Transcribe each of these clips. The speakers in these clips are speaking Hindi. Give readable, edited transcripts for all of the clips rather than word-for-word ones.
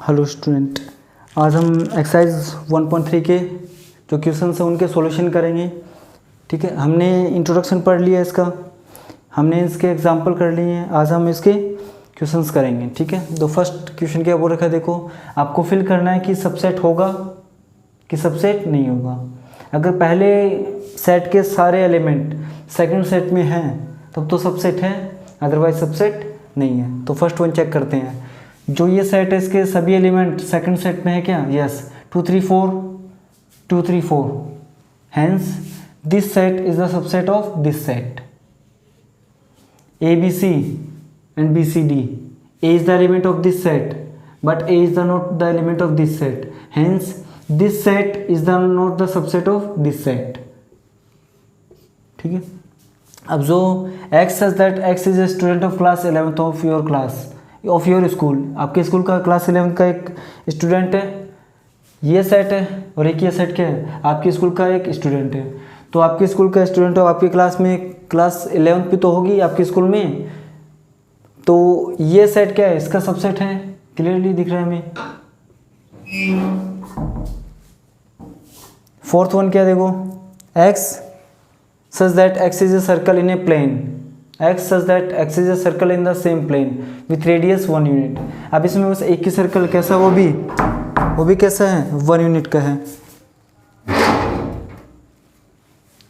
हेलो स्टूडेंट, आज हम एक्सरसाइज 1.3 के जो क्वेश्चन हैं उनके सॉल्यूशन करेंगे। ठीक है, हमने इंट्रोडक्शन पढ़ लिया इसका, हमने इसके एग्जांपल कर लिए हैं। आज हम इसके क्वेश्चंस करेंगे। ठीक है, तो फर्स्ट क्वेश्चन क्या बोल रखा है, देखो आपको फिल करना है कि सबसेट होगा कि सबसेट नहीं होगा। अगर पहले सेट के सारे एलिमेंट सेकंड सेट में हैं तब तो सबसेट है, अदरवाइज सबसेट नहीं है। तो फर्स्ट वन चेक करते हैं। जो ये सेट है इसके सभी एलिमेंट सेकंड सेट में है क्या? Yes, 2 3 4 2 3 4। Hence this set is the subset of this set. A B C and B C D. A is the element of this set, but A is not the element of this set. Hence, this set is not the subset of this set. ठीक है। अब जो X says that X is a student of class 11th of your class of your school. आपके स्कूल का क्लास 11 का एक स्टूडेंट है, ये सेट है, और एक ये सेट क्या है? आपके स्कूल का एक स्टूडेंट है। तो आपके स्कूल का स्टूडेंट हो, आपकी क्लास में क्लास 11th भी तो होगी आपके स्कूल में, तो ये सेट क्या है? इसका सबसेट है। क्लियरली दिख रहा है हमें। फोर्थ वन क्या, देखो x such that x is a circle in a plane. x such that x is a circle in the same plane with radius 1 unit. अब इसमें बस एक ही सर्कल, कैसा? वो भी कैसा है? 1 यूनिट का है।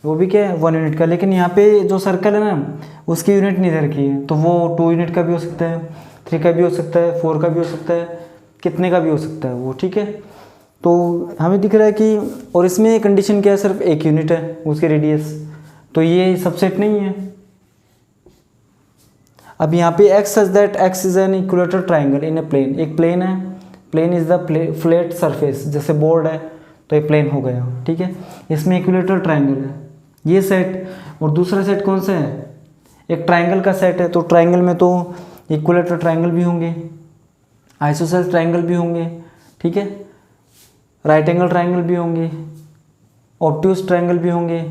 वो भी क्या है? 1 यूनिट का। लेकिन यहाँ पे जो सर्कल है ना, उसकी यूनिट नहीं दे रखी है, तो वो 2 यूनिट का भी हो सकता है, 3 का भी हो सकता है, 4 का भी हो सकता है, कितने का भी हो सकता है वो। ठीक है, तो हमें दिख रहा है कि, और इसमें कंडीशन क्या है? सिर्फ 1 यूनिट है उसके रेडियस, तो ये सबसेट नहीं है। अब यहाँ पे x such that x is an equilateral triangle in a plane. एक प्लेन है, plane is the flat surface, जैसे बोर्ड है तो ये प्लेन हो गया। ठीक है, इसमें इक्विलेटरल ट्राइंगल है ये सेट, और दूसरा सेट कौन सा है? एक ट्राइंगल का सेट है। तो ट्राइंगल में तो इक्विलेटरल ट्राइंगल भी होंगे, आइसोसेलेस ट्राइंगल भी होंगे, ठीक है, राइट एंगल ट्राइंगल भी होंगे, ऑब्ट्यूज ट्राइंगल भी होंगे,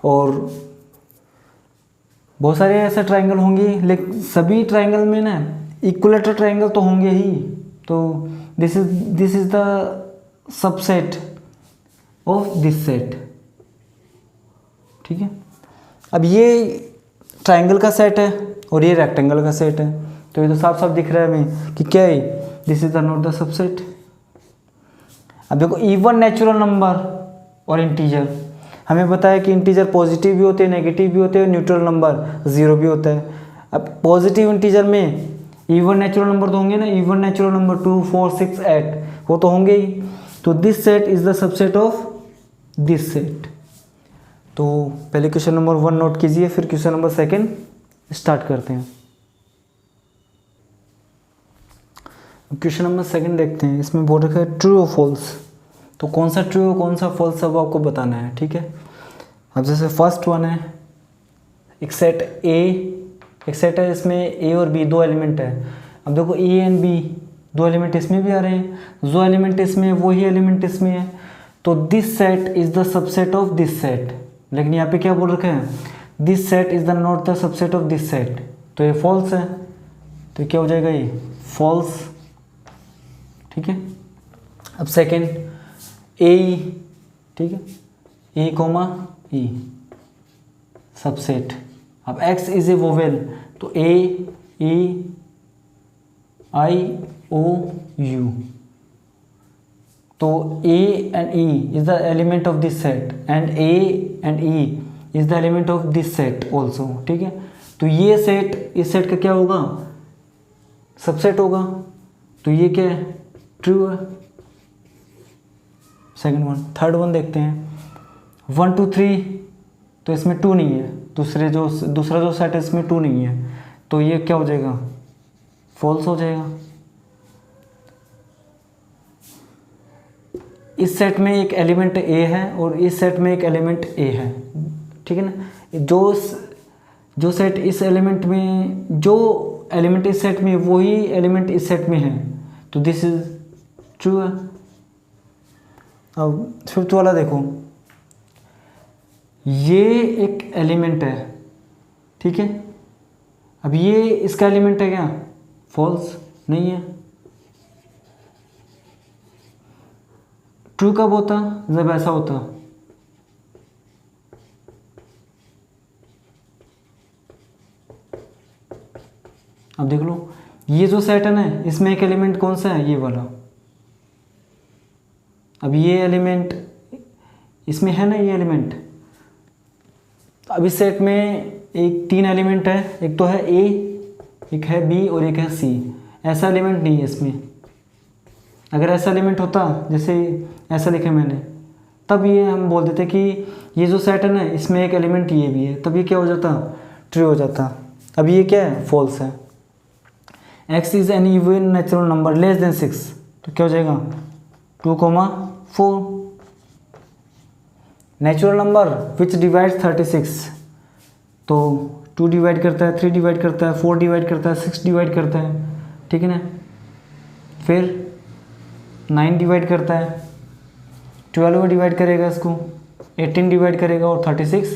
और बहुत सारे ऐसे ट्राइंगल होंगे। लेकिन सभी ट्राइंगल में ना इक्विलेटरल ट्राइंगल तो होंगे ही। तो this is the subset of this set. ठीक है, अब ये ट्राइंगल का सेट है और ये रेक्टेंगल का सेट है, तो ये तो साफ साफ दिख रहा है हमें कि क्या है, this is the not the subset. अब देखो इवन नेचुरल नंबर और इंटीजर, हमें पता है कि इंटीजर पॉजिटिव भी होते हैं, नेगेटिव भी होते हैं, न्यूट्रल नंबर 0 भी होता है। अब पॉजिटिव इंटीजर में इवन नेचुरल नंबर तो होंगे ना, इवन नेचुरल नंबर 2 4 6 8 वो तो होंगे ही। तो this set is the subset of this set. तो पहले क्वेश्चन नंबर 1 नोट कीजिए, फिर क्वेश्चन नंबर 2 स्टार्ट करते हैं। क्वेश्चन नंबर 2 देखते हैं। इसमें बोल रखा है ट्रू और फॉल्स। तो कौन सा ट्रू और कौन सा फॉल्स है वो आपको बताना है। ठीक है, अब जैसे फर्स्ट वन है, एक सेट ए, एक सेट है, इसमें ए और बी 2 एलिमेंट है। अब देखो ए एंड बी 2 एलिमेंट इसमें भी आ रहे हैं, जो एलिमेंट इसमें वही एलिमेंट इसमें है, तो this set is the subset of this set. लेकिन यहाँ पे क्या बोल रखा है? This set is the not the subset of this set, तो ये फॉल्स है। तो क्या हो जाएगा? ये फॉल्स। ठीक है, अब सेकेंड ए, ठीक है, ए कोमा ई सबसेट। अब x इज ए वोवेल, तो ए ई आई ओ यू, तो a and e is the element of this set and a and e is the element of this set also। ठीक है, तो ये सेट इस सेट का क्या होगा? सबसेट होगा। तो ये क्या है? ट्रू है। Second one. थर्ड वन देखते हैं। 1 2 3, तो इसमें 2 नहीं है, दूसरा जो सेट है इसमें 2 नहीं है, तो ये क्या हो जाएगा? फॉल्स हो जाएगा। इस सेट में एक एलिमेंट ए है और इस सेट में एक एलिमेंट ए है। ठीक है ना, जो सेट इस एलिमेंट में, जो एलिमेंट इस सेट में वही एलिमेंट इस सेट में है, तो दिस इज ट्रू है। अब फिफ्थ वाला देखो, ये एक एलिमेंट है, ठीक है, अब ये इसका एलिमेंट है क्या? फॉल्स नहीं है। ट्रू कब होता, जब ऐसा होता, अब देख लो ये जो सेट है ना, इसमें एक एलिमेंट कौन सा है, ये वाला। अब ये एलिमेंट इसमें है ना, ये एलिमेंट। अब इस सेट में एक 3 एलिमेंट है, एक तो है ए, एक है बी और एक है सी। ऐसा एलिमेंट नहीं है इसमें। अगर ऐसा एलिमेंट होता, जैसे ऐसा लिखा मैंने, तब ये हम बोल देते कि ये जो सेट है ना, इसमें एक एलिमेंट ये भी है, तब ये क्या हो जाता, ट्रू हो जाता। अब ये क्या है, फॉल्स है। x is N even natural number less than 6, तो क्या हो जाएगा 2,4। नेचुरल नंबर विच डिवाइड्स 36, तो 2 डिवाइड करता है, 3 डिवाइड करता है, 4 डिवाइड करता है, 6 डिवाइड करता है, ठीक है ना। फिर 9 डिवाइड करता है, 12 में डिवाइड करेगा इसको, 18 डिवाइड करेगा और 36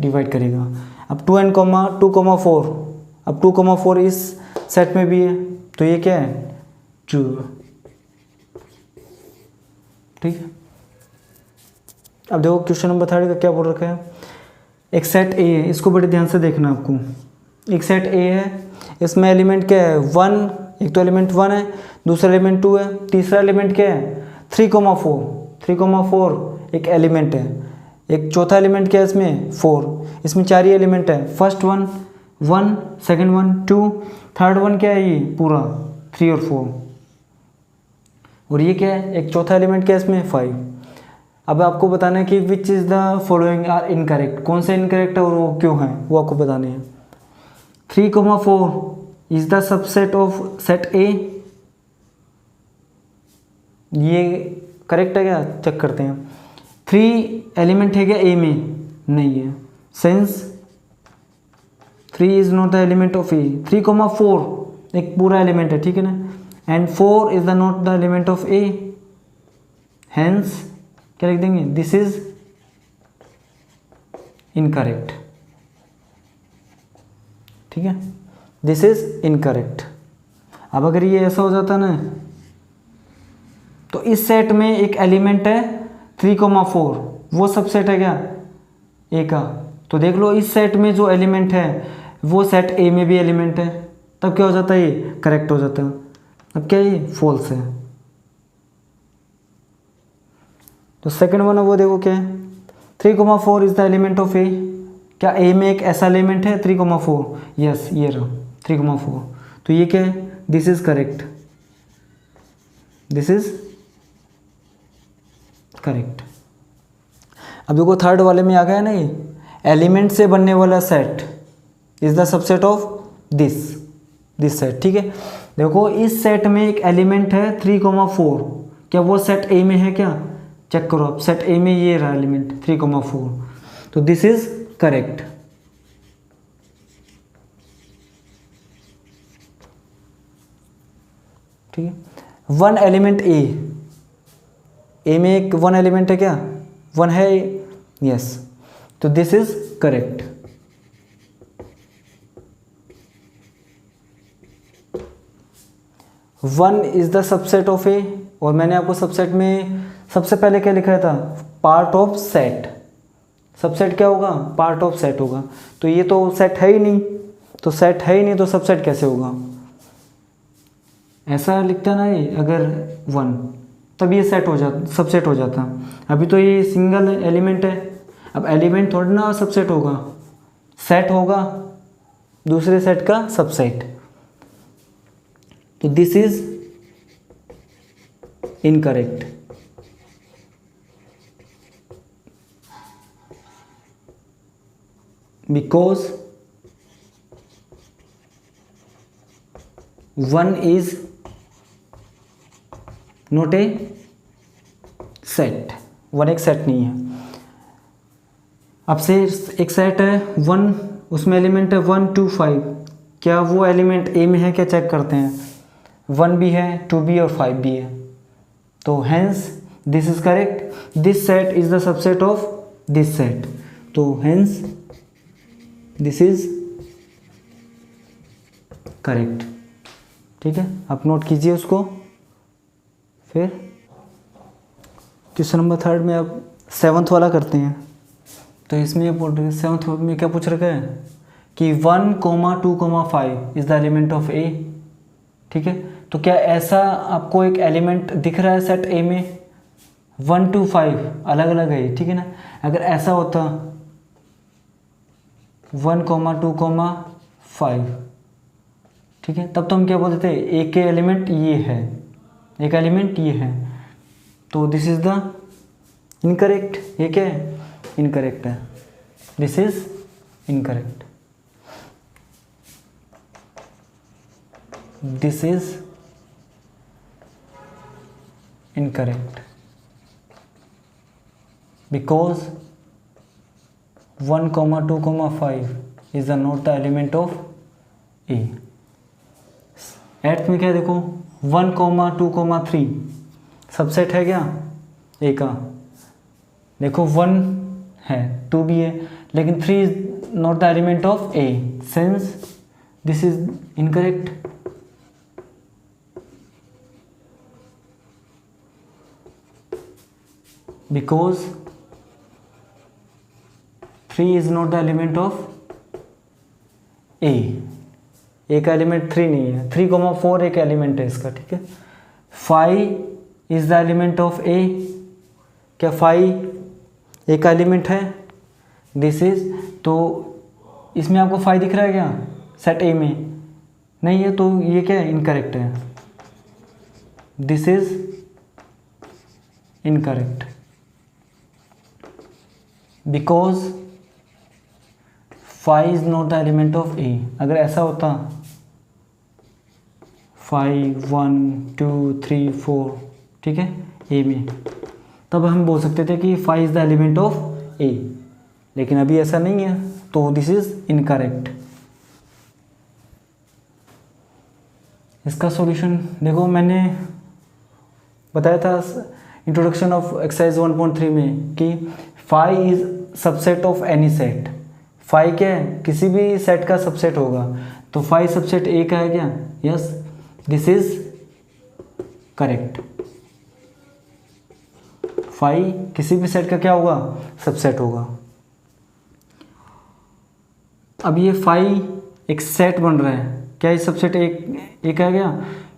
डिवाइड करेगा। अब 2,4, अब 2,4 इस सेट में भी है, तो ये क्या है, ट्रू, ठीक है। अब देखो क्वेश्चन नंबर 3 का क्या बोल रखा है। एक सेट ए है, इसको बड़े ध्यान से देखना आपको। एक सेट ए है, इसमें एलिमेंट क्या है, 1, एक तो एलिमेंट 1 है, दूसरा एलिमेंट 2 है, तीसरा एलिमेंट क्या है 3,4। 3,4 एक एलिमेंट है, एक चौथा एलिमेंट क्या है इसमें 4। इसमें 4 ही एलिमेंट है। First one 1, second one 2, third one क्या है, ये पूरा 3 और 4, और ये क्या है, एक चौथा एलिमेंट क्या है इसमें 5। अब आपको बताना है कि which is the following are incorrect, कौन सा इनकरेक्ट है और वो क्यों है, वो आपको बताने हैं। 3,4 is the subset of set ए, ये करेक्ट है क्या, चेक करते हैं। 3 एलिमेंट है क्या ए में, नहीं है, since 3 is not the element of A. 3,4 एक पूरा एलिमेंट है, ठीक है ना, and 4 is the not the element of A, hence क्या लिख देंगे, दिस इज इनकरेक्ट, ठीक है, दिस इज इनकरेक्ट। अब अगर ये ऐसा हो जाता ना, तो इस सेट में एक एलिमेंट है 3,4, वो सबसेट है क्या ए का, तो देख लो इस सेट में जो एलिमेंट है वो सेट ए में भी एलिमेंट है, तब क्या हो जाता है, ये करेक्ट हो जाता है। अब क्या ये फॉल्स है। तो सेकंड वन है वो देखो क्या है, 3,4 इज द एलिमेंट ऑफ ए। क्या ए में एक ऐसा एलिमेंट है 3,4, यस ये रहा 3,4, तो ये क्या है, this is correct, this is correct. अब देखो थर्ड वाले में आ गया ना, ये एलिमेंट से बनने वाला set is the subset of this set, ठीक है। देखो इस सेट में एक एलिमेंट है 3,4, क्या वो सेट ए में है क्या, चेक करो आप, सेट ए में ये रहा एलिमेंट 3,4, तो दिस इज करेक्ट। ठीक है, वन एलिमेंट ए में एक वन एलिमेंट है क्या, 1 है, यस, तो this is correct. One is the subset of A, और मैंने आपको सबसेट में सबसे पहले क्या लिखा था, पार्ट ऑफ सेट। सबसेट क्या होगा, पार्ट ऑफ सेट होगा, तो ये तो सेट है ही नहीं, तो सेट है ही नहीं तो सबसेट कैसे होगा, ऐसा लिखता ना ये, अगर 1 तब ये सेट हो जाता, सबसेट हो जाता। अभी तो ये सिंगल एलिमेंट है, अब एलिमेंट थोड़ा ना सबसेट होगा, सेट होगा दूसरे सेट का सबसेट, तो this is incorrect. Because 1 is not a set, 1 एक सेट नहीं है। अब से एक सेट है 1, उसमें एलिमेंट है 1 2 5, क्या वो एलिमेंट ए में है क्या, चेक करते हैं। 1 भी है, 2 भी और 5 भी है, तो hence this is correct. This set is the subset of this set, तो हेंस दिस इज करेक्ट। ठीक है, आप नोट कीजिए उसको। फिर क्वेश्चन नंबर 3 में अब 7th वाला करते हैं। तो इसमें ये बोल रहे हैं 7th में क्या पूछ रखा है कि 1, 2, 5 is the element of A. ठीक है, तो क्या ऐसा आपको एक एलिमेंट दिख रहा है सेट ए में? 1 to 5 अलग अलग है, ठीक है ना। अगर ऐसा होता 1, 2, 5, ठीक है, तब तो हम क्या बोलते थे, एक के एलिमेंट ये है, एक एलिमेंट ये है, तो दिस इज द इनकरेक्ट। ये क्या है? इनकरेक्ट है, this is incorrect, this is incorrect because 1, 2, 5 is not the element of A। एट में क्या है देखो, 1, 2, 3 सबसेट है क्या ए का? देखो 1 है, 2 भी है, लेकिन 3 is not the element of A, since this is incorrect. Because 3 is not the element of A। ए का एलिमेंट 3 नहीं है, 3, 4 एक एलिमेंट है इसका, ठीक है। 5 इज द एलिमेंट ऑफ ए। क्या 5 ए का एलिमेंट है? दिस इज, तो इसमें आपको 5 दिख रहा है क्या सेट ए में? नहीं है, तो ये क्या है? इनकरेक्ट है, this is incorrect because 5 is not the element of A. अगर ऐसा होता 5, 1, 2, 3, 4, ठीक है, ए में, तब हम बोल सकते थे कि 5 इज द एलिमेंट ऑफ ए, लेकिन अभी ऐसा नहीं है, तो दिस इज इनकरेक्ट। इसका सॉल्यूशन देखो, मैंने बताया था इंट्रोडक्शन ऑफ एक्सरसाइज 1.3 में कि 5 is subset of any set. 5 क्या है? किसी भी सेट का सबसेट होगा, तो 5 सबसेट ए का है क्या? Yes, this is correct. 5 किसी भी सेट का क्या होगा? सबसेट होगा। अब ये 5 एक सेट बन रहा है, क्या ये सबसेट एक है क्या?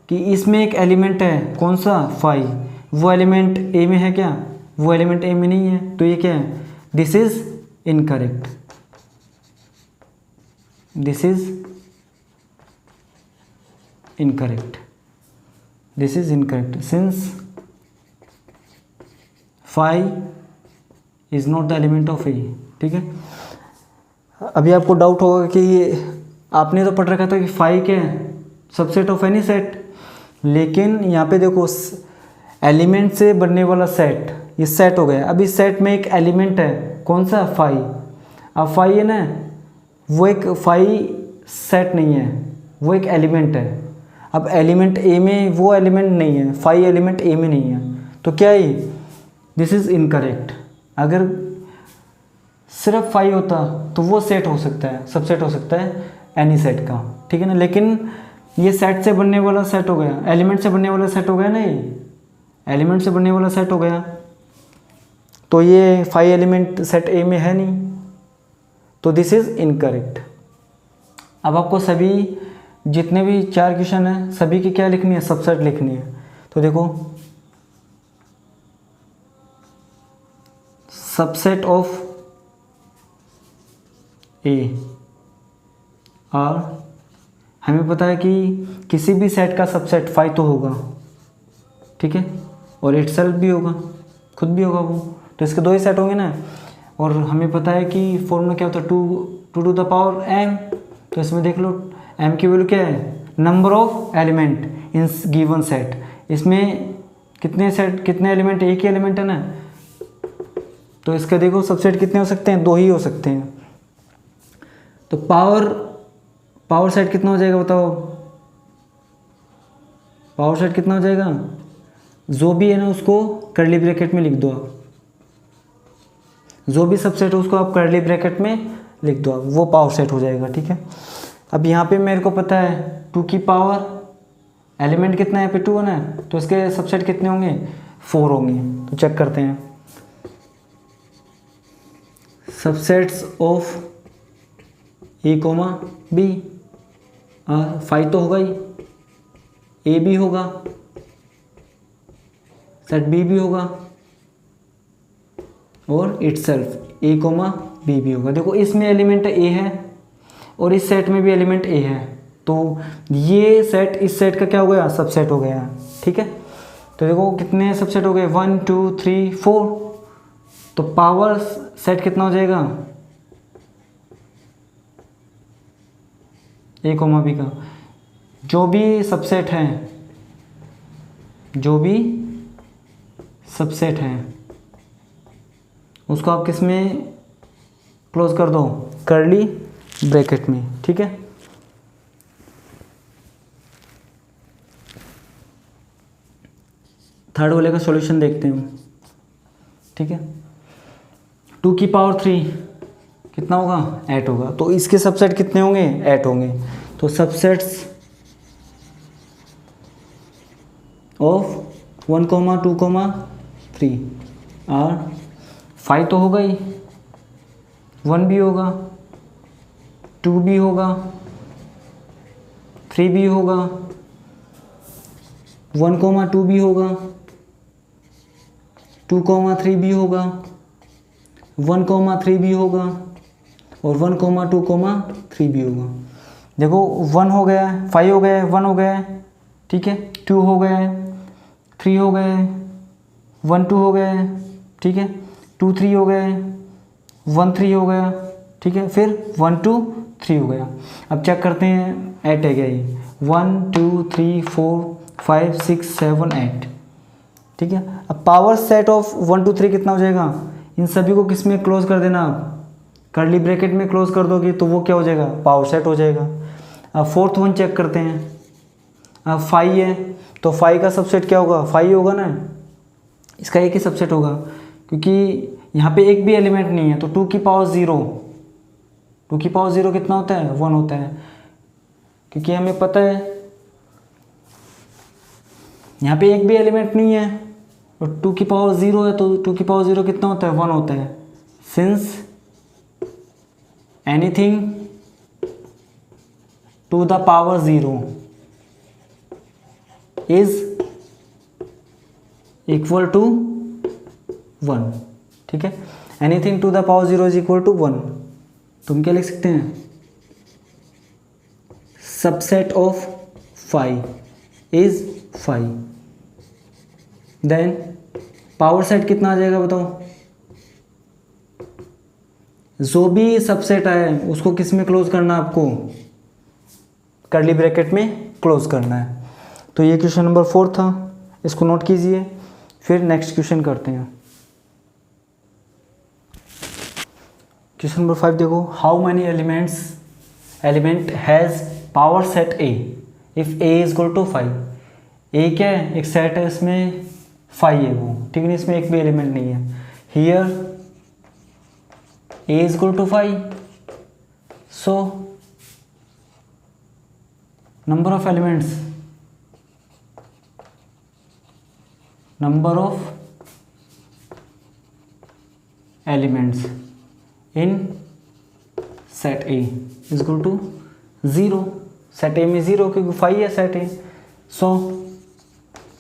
कि इसमें एक एलिमेंट है, कौन सा? 5, वो एलिमेंट ए में है क्या? वो एलिमेंट ए में नहीं है, तो ये क्या है? This is incorrect, this is incorrect, this is incorrect since 5 is not the element of A. ठीक है, अभी आपको डाउट होगा कि आपने तो पढ़ रखा था कि 5 क्या है? सबसेट ऑफ एनी सेट, लेकिन यहाँ पे देखो एलिमेंट से बनने वाला सेट, ये सेट हो गया। अब इस सेट में एक एलिमेंट है, कौन सा? 5। अब 5 है ना, वो एक 5 सेट नहीं है, वो एक एलिमेंट है। अब एलिमेंट ए में वो एलिमेंट नहीं है, 5 एलिमेंट ए में नहीं है, तो क्या है? This is incorrect. अगर सिर्फ 5 होता तो वो सेट हो सकता है, सबसेट हो सकता है एनी सेट का, ठीक है ना। लेकिन ये सेट से बनने वाला सेट हो गया, एलिमेंट से बनने वाला सेट हो गया ना, ये एलिमेंट से बनने वाला सेट हो गया, तो ये 5 एलिमेंट सेट ए में है नहीं, तो दिस इज़ इनकरेक्ट। अब आपको सभी जितने भी 4 क्वेश्चन हैं, सभी की क्या लिखनी है? सबसेट लिखनी है। तो देखो, सबसेट ऑफ ए, और हमें पता है कि किसी भी सेट का सबसेट 5 तो होगा, ठीक है, और इटसेल्फ भी होगा, खुद भी होगा वो, तो इसके 2 ही सेट होंगे ना। और हमें पता है कि फॉर्मूला क्या होता है? 2 to the power m, तो इसमें देख लो m की वैल्यू क्या है? Number of element in given set. इसमें कितने सेट, कितने एलिमेंट? एक ही एलिमेंट है ना, तो इसका देखो सबसेट कितने हो सकते हैं? 2 ही हो सकते हैं। तो पावर सेट कितना हो जाएगा बताओ? पावर सेट कितना हो जाएगा? जो भी है ना उसको कर्ली ब्रैकेट में लिख दो आप, जो भी सबसेट है उसको आप कर्ली ब्रैकेट में लिख दो आप, वो पावर सेट हो जाएगा, ठीक है। अब यहाँ पे मेरे को पता है 2 की पावर एलिमेंट कितना है? पे 2 है ना, तो इसके सबसेट कितने होंगे? 4 होंगे। तो चेक करते हैं, subsets of A comma B, 5 तो होगा ही, ए भी होगा, सेट बी भी होगा, और इटसेल्फ ए कोमा बी भी होगा। देखो इसमें एलिमेंट ए है और इस सेट में भी एलिमेंट ए है, तो ये सेट इस सेट का क्या हो गया, सबसेट हो गया। ठीक है, तो देखो कितने सबसेट हो गए, 1 2 3 4। तो पावर सेट कितना हो जाएगा, ए कोमा बी का जो भी सबसेट है, जो भी सबसेट है उसको आप किस में क्लोज कर दो, कर्ली ब्रैकेट में। ठीक है, थर्ड वाले का सॉल्यूशन देखते हैं। ठीक है, 2 की पावर 3 कितना होगा, 8 होगा। तो इसके सबसेट कितने होंगे, 8 होंगे। तो सबसेट्स ऑफ 1 2 3 और 5 तो होगा ही, 1 भी होगा, 2 भी होगा, 3 भी होगा, 1 2 भी होगा, 2 3 भी होगा, 1 3 भी होगा, और 1 2 3 भी होगा। देखो 1 हो गया, 5 हो गया, 1 हो गया, ठीक है, 2 हो गया, 3 हो गए, 1 2 हो गए, ठीक है, 2 3 हो गए, 1 3 हो गया, ठीक है, फिर 1 2 3 हो गया। अब चेक करते हैं 8 है क्या ये, 1 2 3 4 5 6 7 8। ठीक है, अब पावर सेट ऑफ 1 2 3 कितना हो जाएगा, इन सभी को किस में क्लोज कर देना, आप कर्ली ब्रैकेट में क्लोज कर दोगे तो वो क्या हो जाएगा, पावर सेट हो जाएगा। अब फोर्थ वन चेक करते हैं, अब 5 है तो 5 का सबसेट क्या होगा, 5 होगा ना, इसका एक ही सबसेट होगा क्योंकि यहाँ पे एक भी एलिमेंट नहीं है। तो 2 की पावर 0, 2 की पावर 0 कितना होता है, 1 होता है, क्योंकि हमें पता है यहाँ पे एक भी एलिमेंट नहीं है और 2 की पावर 0 है, तो 2 की पावर 0 कितना होता है, 1 होता है। Since anything to the power 0 is equal to 1। ठीक है, anything to the power 0 is equal to 1। तुम क्या लिख सकते हैं, subset of 5 is 5। Then power set कितना आ जाएगा बताओ, जो भी सबसेट है उसको किस में क्लोज करना है, आपको कर्ली ब्रैकेट में क्लोज करना है। तो ये क्वेश्चन नंबर 4 था, इसको नोट कीजिए। फिर नेक्स्ट क्वेश्चन करते हैं। क्वेश्चन नंबर 5 देखो, how many element has power set A if A is equal to 5। A क्या है, एक सेट है, इसमें 5 है वो, ठीक है, इसमें एक भी एलिमेंट नहीं है। Here A is equal to 5, so number of elements in set A is equal to 0। Set A में 0 क्योंकि 5 है set A। So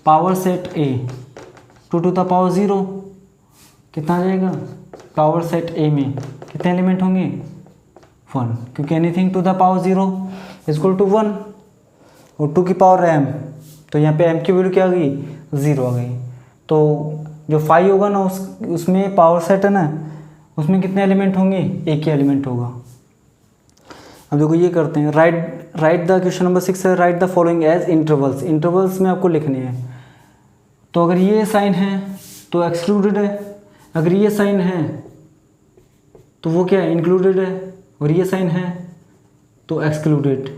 power set A 2 to the power 0 कितना आ जाएगा, पावर सेट A में कितने एलिमेंट होंगे, 1, क्योंकि anything to the power 0 is equal to 1। और 2 की पावर m, तो यहाँ पे m की वैल्यू क्या आ गई, 0 आ गई। तो जो 5 होगा ना उसमें पावर सेट है ना, उसमें कितने एलिमेंट होंगे, एक ही एलिमेंट होगा। अब देखो ये करते हैं, राइट द क्वेश्चन नंबर 6 है, write the following as intervals. Intervals में आपको लिखने हैं। तो अगर ये साइन है तो एक्सक्लूडेड है, अगर ये साइन है तो वो क्या है, इंक्लूडेड है, और ये साइन है तो एक्सक्लूडेड।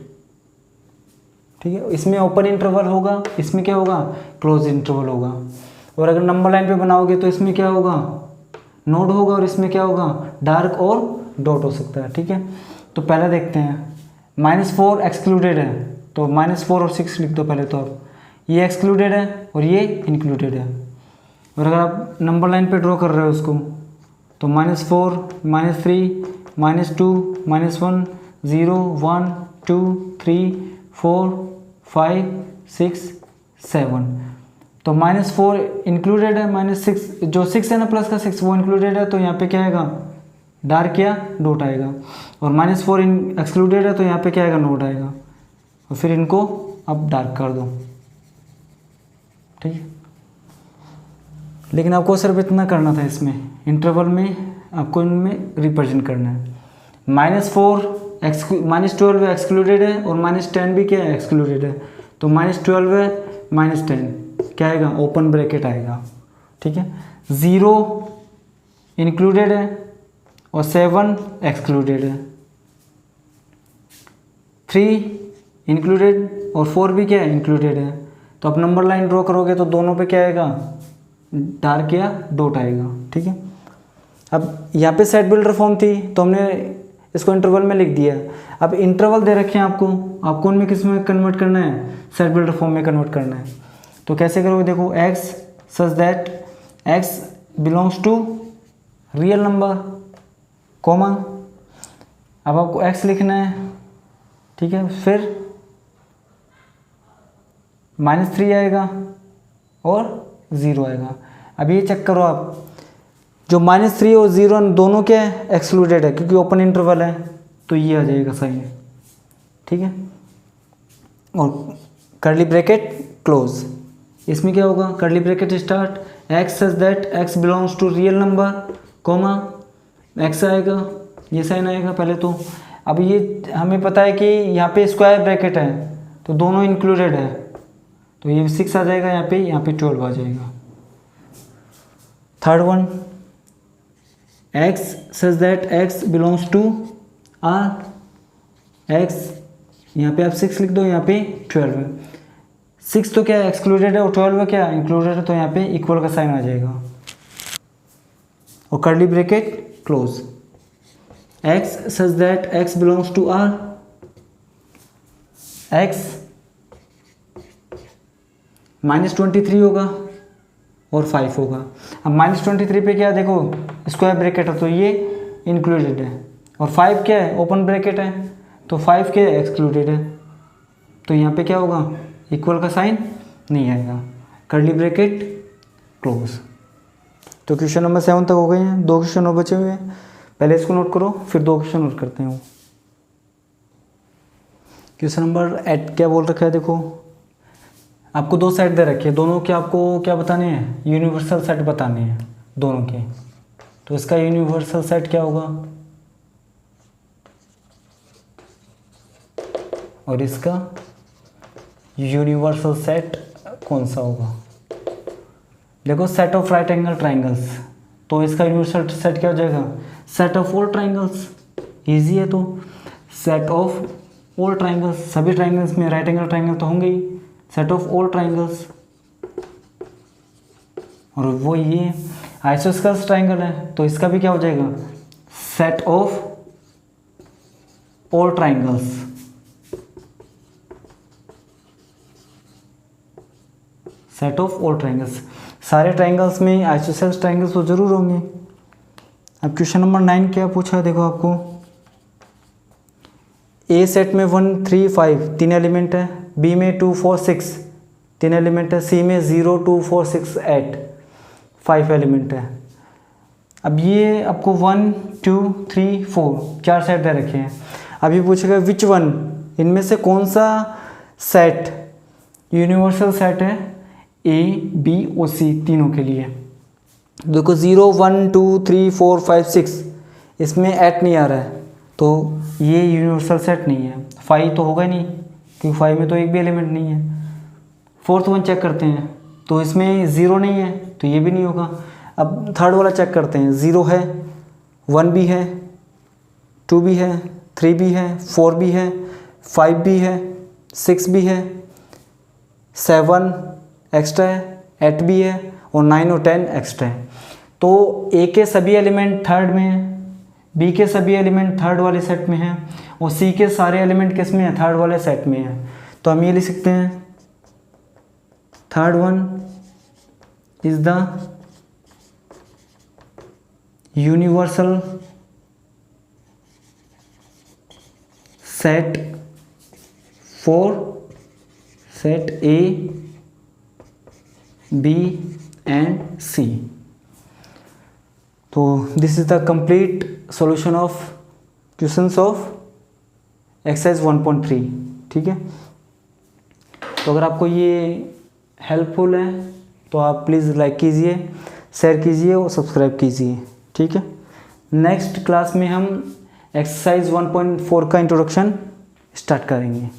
ठीक है, इसमें ओपन इंटरवल होगा, इसमें क्या होगा, क्लोज इंटरवल होगा। और अगर नंबर लाइन पे बनाओगे तो इसमें क्या होगा, नोड होगा, और इसमें क्या होगा, डार्क और डॉट हो सकता है। ठीक है, तो पहले देखते हैं, -4 एक्सक्लूडेड है, तो -4 और 6 लिख दो पहले। तो अब ये एक्सक्लूडेड है और ये इंक्लूडेड है। और अगर आप नंबर लाइन पे ड्रॉ कर रहे हो उसको तो -4 -3 -2 -1 0 1 2 3 4 5 6 7। तो -4 इंक्लूडेड है, -6 जो 6 है ना प्लस का 6 वो इंक्लूडेड है, तो यहाँ पे क्या आएगा डार्क या डॉट आएगा। और -4 एक्सक्लूडेड है तो यहाँ पे क्या आएगा नोट आएगा। और फिर इनको आप डार्क कर दो, ठीक है। लेकिन आपको सिर्फ इतना करना था, इसमें इंटरवल में आपको इनमें रिप्रेजेंट करना है। -4 -12 एक्सक्लूडेड है और -10 भी क्या है एक्सक्लूडेड है, तो -12 है -10 क्या आएगा ओपन ब्रैकेट आएगा, ठीक है। 0 इंक्लूडेड है और 7 एक्सक्लूडेड है, 3 इंक्लूडेड और 4 भी क्या है इंक्लूडेड है। तो आप नंबर लाइन ड्रॉ करोगे तो दोनों पे क्या आएगा डार्क या डॉट आएगा, ठीक है। अब यहाँ पे सेट बिल्डर फॉर्म थी तो हमने इसको इंटरवल में लिख दिया। अब इंटरवल दे रखे हैं आपको उनमें किस में कन्वर्ट करना है, सेट बिल्डर फॉर्म में कन्वर्ट करना है। तो कैसे करोगे, देखो x such that x belongs to real number comma, अब आपको x लिखना है, ठीक है। फिर -3 आएगा और 0 आएगा। अब ये चेक करो आप, जो -3 और 0 दोनों क्या है एक्सक्लूडेड है क्योंकि ओपन इंटरवल है, तो ये आ जाएगा सही है, ठीक है। और कर्ली ब्रैकेट क्लोज, इसमें क्या होगा curly bracket start x such that x belongs to real number comma x आएगा, ये साइन आएगा पहले तो। अब ये हमें पता है कि यहाँ पे स्क्वायर ब्रैकेट है तो दोनों इंक्लूडेड है, तो ये 6 आ जाएगा यहाँ पे 12 आ जाएगा। Third one x such that x belongs to r, x यहाँ पे आप 6 लिख दो, यहाँ पे 12 है। 6 तो क्या है एक्सक्लूडेड है और 12 क्या इंक्लूडेड है, तो यहाँ पे इक्वल का साइन आ जाएगा और curly bracket close. x such that x belongs to r, x -23 होगा और 5 होगा। अब -23 पे क्या देखो स्क्वायर ब्रैकेट है तो ये इंक्लूडेड है, और 5 क्या है ओपन ब्रैकेट है तो 5 क्या है एक्सक्लूडेड है, तो यहाँ पे क्या होगा इक्वल का साइन नहीं आएगा, कर्ली ब्रैकेट क्लोज। तो क्वेश्चन नंबर 7 तक हो गए हैं, 2 क्वेश्चन और बचे हुए हैं, पहले इसको नोट करो फिर 2 क्वेश्चन नोट करते हैं। क्वेश्चन नंबर 8 क्या बोल रखा है, देखो आपको 2 सेट दे रखे हैं, दोनों के आपको क्या बताने हैं यूनिवर्सल सेट बताने हैं दोनों के। तो इसका यूनिवर्सल सेट क्या होगा और इसका यूनिवर्सल सेट कौन सा होगा। देखो set of right angle triangles, तो इसका यूनिवर्सल सेट क्या हो जाएगा set of all triangles, easy है। तो सेट ऑफ ऑल ट्राइंगल्स, सभी ट्राइंगल्स में राइट एंगल ट्राइंगल तो होंगे ही, सेट ऑफ ऑल ट्राइंगल्स। और वो ये आइसोस्केलेस ट्राइंगल है तो इसका भी क्या हो जाएगा set of all triangles. Set of all triangles, सारे ट्राइंगल्स में आइसोसेलेस ट्राइंगल्स तो जरूर होंगे। अब क्वेश्चन नंबर 9 क्या पूछा है, देखो आपको ए सेट में 1 3 5 3 एलिमेंट है, बी में 2 4 6 3 एलिमेंट है, सी में 0 2 4 6 8 5 एलिमेंट है। अब ये आपको 1 2 3 4 4 सेट दे रखे हैं। अब ये पूछेगा विच वन, इनमें से कौन सा सेट यूनिवर्सल सेट है ए बी और सी तीनों के लिए। देखो 0 1 2 3 4 5 6 इसमें 8 नहीं आ रहा है तो ये यूनिवर्सल सेट नहीं है। 5 तो होगा ही नहीं क्योंकि 5 में तो एक भी एलिमेंट नहीं है। फोर्थ वन चेक करते हैं तो इसमें 0 नहीं है तो ये भी नहीं होगा। अब थर्ड वाला चेक करते हैं, 0 है 1 भी है 2 भी है 3 भी है 4 भी है 5 भी है 6 भी है 7 एक्स्ट्रा है 8 भी है और 9 और 10 एक्स्ट्रा है। तो ए के सभी एलिमेंट थर्ड में है, बी के सभी एलिमेंट थर्ड वाले सेट में हैं और सी के सारे एलिमेंट किस में है थर्ड वाले सेट में है। तो हम ये लिख सकते हैं third one is the universal set for set A B and C. तो this is the complete solution of questions of exercise 1.3। ठीक है, तो अगर आपको ये हेल्पफुल है तो आप प्लीज़ लाइक कीजिए, शेयर कीजिए और सब्सक्राइब कीजिए। ठीक है, नेक्स्ट क्लास में हम एक्सरसाइज 1.4 का इंट्रोडक्शन स्टार्ट करेंगे।